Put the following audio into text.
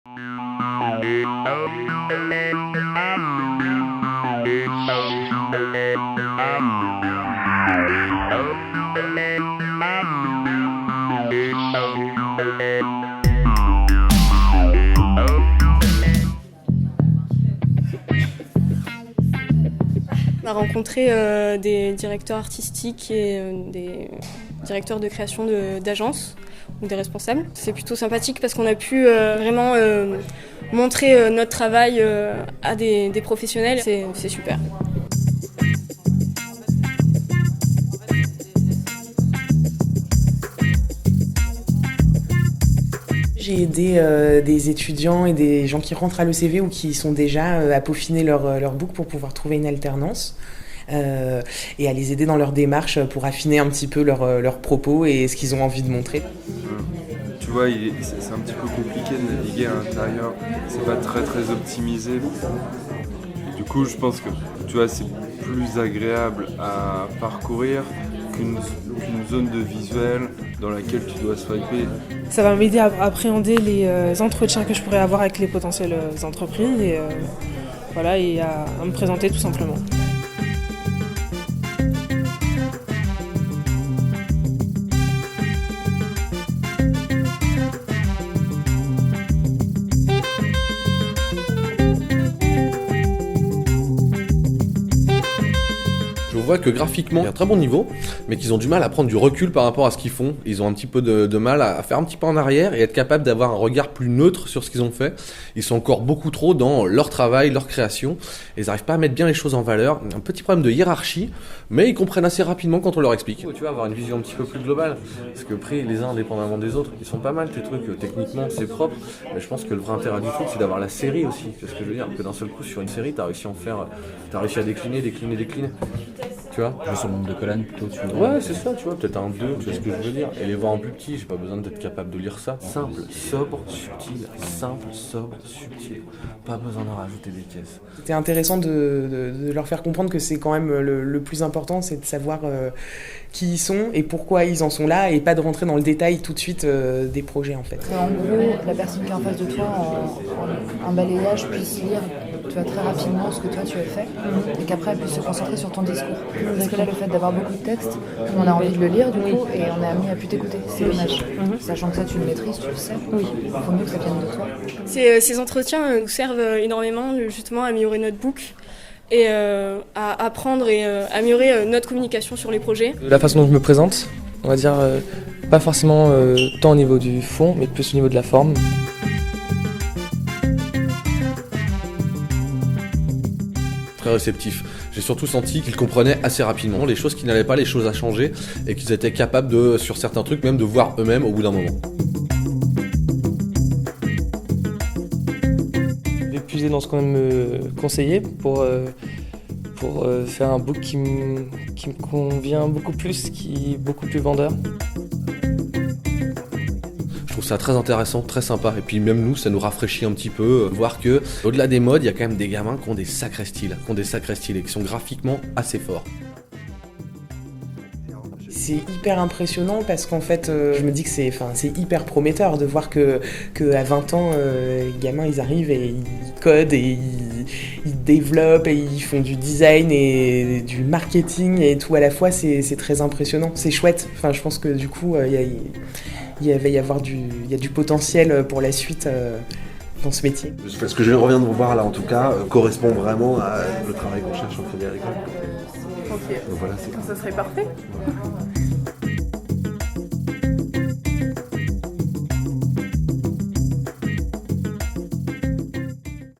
On a rencontré des directeurs artistiques et des directeurs de création d'agences ou des responsables. C'est plutôt sympathique parce qu'on a pu vraiment montrer notre travail à des professionnels. C'est super. J'ai aidé des étudiants et des gens qui rentrent à l'ECV ou qui sont déjà à peaufiner leur book pour pouvoir trouver une alternance et à les aider dans leur démarche pour affiner un petit peu leurs propos et ce qu'ils ont envie de montrer. Tu vois, c'est un petit peu compliqué de naviguer à l'intérieur, c'est pas très optimisé. Du coup, je pense que tu vois, c'est plus agréable à parcourir qu'une zone de visuel dans laquelle tu dois swiper. Ça va m'aider à appréhender les entretiens que je pourrais avoir avec les potentielles entreprises et à me présenter tout simplement. Je vois que graphiquement, il y a un très bon niveau, mais qu'ils ont du mal à prendre du recul par rapport à ce qu'ils font. Ils ont un petit peu de mal à faire un petit pas en arrière et être capable d'avoir un regard plus neutre sur ce qu'ils ont fait. Ils sont encore beaucoup trop dans leur travail, leur création, et ils n'arrivent pas à mettre bien les choses en valeur. Un petit problème de hiérarchie, mais ils comprennent assez rapidement quand on leur explique. Tu vas avoir une vision un petit peu plus globale, parce que après, les uns indépendamment des autres, ils sont pas mal tes trucs, techniquement c'est propre, mais je pense que le vrai intérêt du foot, c'est d'avoir la série aussi. C'est ce que je veux dire, que d'un seul coup sur une série, t'as réussi à décliner. Tu vois, jouer sur le nombre de colonnes plutôt, tu vois. Ouais, c'est ça, tu vois, peut-être un 2, tu vois ce que je veux dire. Et les voir en plus petit, j'ai pas besoin d'être capable de lire ça. Simple, sobre, subtil. Pas besoin d'en rajouter des caisses. C'était intéressant de leur faire comprendre que c'est quand même le plus important, c'est de savoir qui ils sont et pourquoi ils en sont là et pas de rentrer dans le détail tout de suite des projets en fait. En gros, la personne qui est en face de toi, en un balayage, puisse lire très rapidement ce que toi tu as fait et qu'après elle puisse se concentrer sur ton discours. Parce que là, le fait d'avoir beaucoup de texte, on a envie de le lire du coup et on est amené à plus t'écouter. C'est dommage. Sachant que ça tu le maîtrises, tu le sais. Il faut mieux que ça vienne de toi. Ces entretiens nous servent énormément justement à améliorer notre book et à apprendre et améliorer notre communication sur les projets. La façon dont je me présente, on va dire pas forcément tant au niveau du fond, mais plus au niveau de la forme. Très réceptif. J'ai surtout senti qu'ils comprenaient assez rapidement les choses qui n'allaient pas, les choses à changer, et qu'ils étaient capables sur certains trucs, même de voir eux-mêmes au bout d'un moment. D'épuiser dans ce qu'on va me conseiller pour faire un book qui me convient beaucoup plus, qui est beaucoup plus vendeur. Je trouve ça très intéressant, très sympa, et puis même nous, ça nous rafraîchit un petit peu, voir que au-delà des modes, il y a quand même des gamins qui ont des sacrés styles, et qui sont graphiquement assez forts. C'est hyper impressionnant parce qu'en fait, je me dis que c'est hyper prometteur de voir que à 20 ans, les gamins, ils arrivent et ils codent et ils développent et ils font du design et du marketing et tout à la fois, c'est très impressionnant, c'est chouette. Enfin, je pense que du coup, il va y avoir du potentiel pour la suite dans ce métier. Parce que je reviens de vous voir là en tout cas, correspond vraiment à le travail qu'on cherche en crédit agricole. Ok, donc voilà, ça serait parfait.